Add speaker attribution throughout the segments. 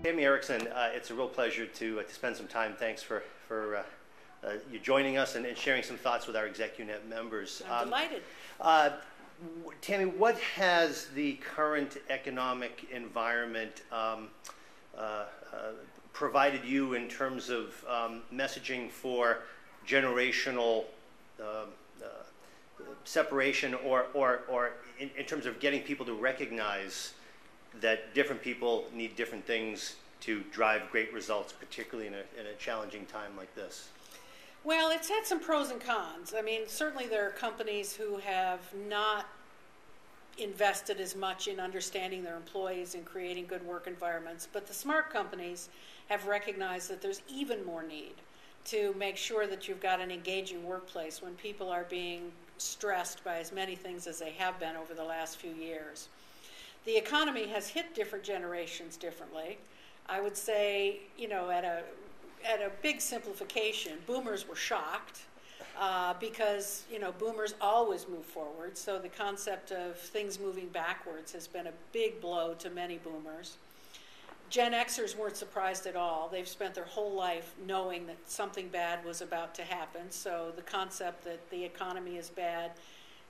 Speaker 1: Tammy Erickson, it's a real pleasure to spend some time. Thanks for you joining us and sharing some thoughts with our ExecuNet members.
Speaker 2: I'm delighted.
Speaker 1: Tammy, what has the current economic environment provided you in terms of messaging for generational separation, or in terms of getting people to recognize that different people need different things to drive great results, particularly in a challenging time like this?
Speaker 2: Well, it's had some pros and cons. I mean, certainly there are companies who have not invested as much in understanding their employees and creating good work environments, but the smart companies have recognized that there's even more need to make sure that you've got an engaging workplace when people are being stressed by as many things as they have been over the last few years. The economy has hit different generations differently. I would say, at a big simplification, boomers were shocked because, boomers always move forward. So the concept of things moving backwards has been a big blow to many boomers. Gen Xers weren't surprised at all. They've spent their whole life knowing that something bad was about to happen. So the concept that the economy is bad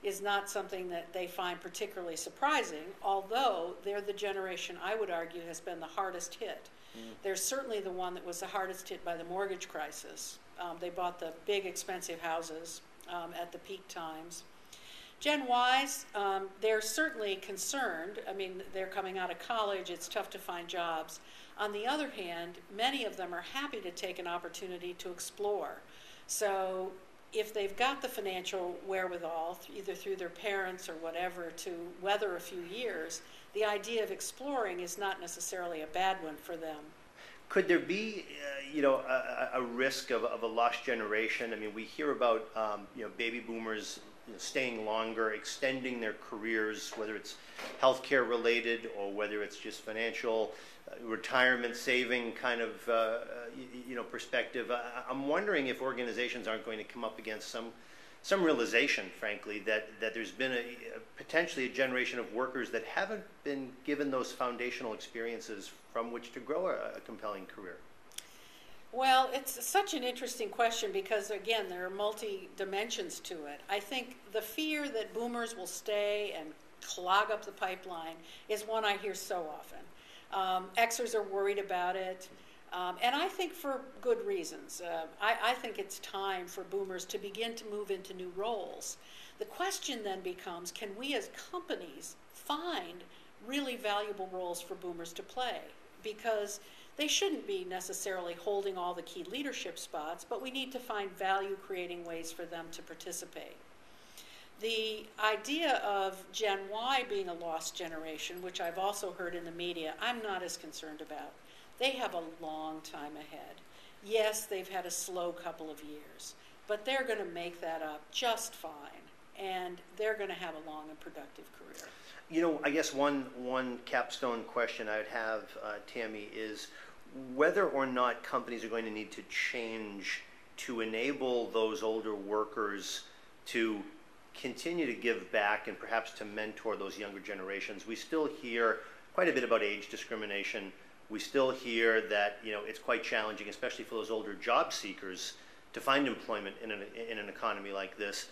Speaker 2: is not something that they find particularly surprising, although they're the generation, I would argue, has been the hardest hit. They're certainly the one that was the hardest hit by the mortgage crisis. They bought the big, expensive houses at the peak times. Gen Ys, they're certainly concerned. I mean, they're coming out of college. It's tough to find jobs. On the other hand, many of them are happy to take an opportunity to explore. So if they've got the financial wherewithal, either through their parents or whatever, to weather a few years, the idea of exploring is not necessarily a bad one for them.
Speaker 1: Could there be, a risk of a lost generation? I mean, we hear about, baby boomers staying longer, extending their careers, whether it's healthcare related or whether it's just financial, retirement saving kind of, perspective. I'm wondering if organizations aren't going to come up against some realization, frankly, that there's been potentially a generation of workers that haven't been given those foundational experiences from which to grow a compelling career.
Speaker 2: Well, it's such an interesting question because, again, there are multi-dimensions to it. I think the fear that boomers will stay and clog up the pipeline is one I hear so often. Xers are worried about it, and I think for good reasons. I think it's time for boomers to begin to move into new roles. The question then becomes, can we as companies find really valuable roles for boomers to play? Because they shouldn't be necessarily holding all the key leadership spots, but we need to find value-creating ways for them to participate. The idea of Gen Y being a lost generation, which I've also heard in the media, I'm not as concerned about. They have a long time ahead. Yes, they've had a slow couple of years, but they're going to make that up just fine, and they're going to have a long and productive career.
Speaker 1: I guess one capstone question I would have, Tammy, is whether or not companies are going to need to change to enable those older workers to continue to give back and perhaps to mentor those younger generations. We still hear quite a bit about age discrimination. We still hear that it's quite challenging, especially for those older job seekers, to find employment in an economy like this.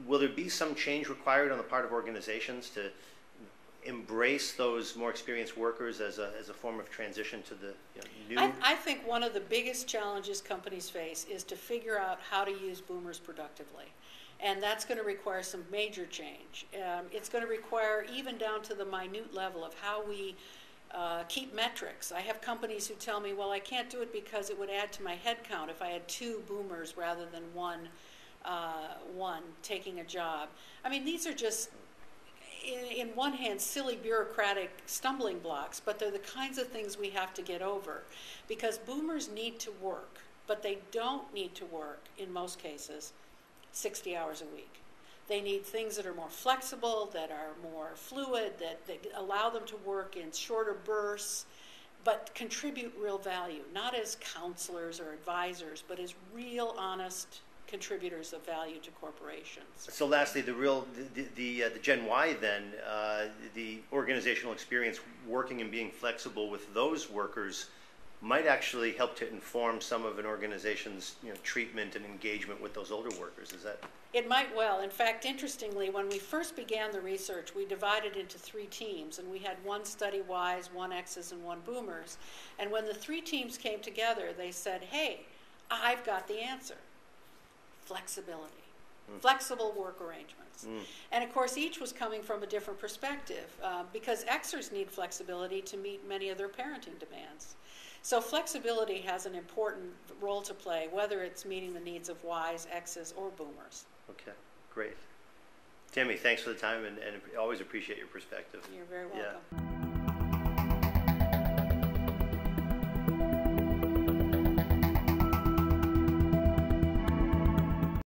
Speaker 1: Will there be some change required on the part of organizations to embrace those more experienced workers as a form of transition to the new?
Speaker 2: I think one of the biggest challenges companies face is to figure out how to use boomers productively. And that's going to require some major change. It's going to require even down to the minute level of how we keep metrics. I have companies who tell me, well, I can't do it because it would add to my head count if I had 2 boomers rather than one taking a job. I mean, these are just, in one hand, silly bureaucratic stumbling blocks, but they're the kinds of things we have to get over. Because boomers need to work, but they don't need to work, in most cases, 60 hours a week. They need things that are more flexible, that are more fluid, that allow them to work in shorter bursts, but contribute real value, not as counselors or advisors, but as real, honest contributors of value to corporations.
Speaker 1: So lastly, the Gen Y then, the organizational experience working and being flexible with those workers might actually help to inform some of an organization's treatment and engagement with those older workers. Is that?
Speaker 2: It might well. In fact, interestingly, when we first began the research, we divided into 3 teams, and we had 1 study Ys, 1 Xs, and 1 boomers. And when the 3 teams came together, they said, hey, I've got the answer. Flexibility. Flexible work arrangements. And of course, each was coming from a different perspective, because Xers need flexibility to meet many of their parenting demands. So flexibility has an important role to play, whether it's meeting the needs of Ys, Xs, or boomers.
Speaker 1: Okay, great. Tammy, thanks for the time, and always appreciate your perspective.
Speaker 2: You're very welcome.
Speaker 1: Yeah.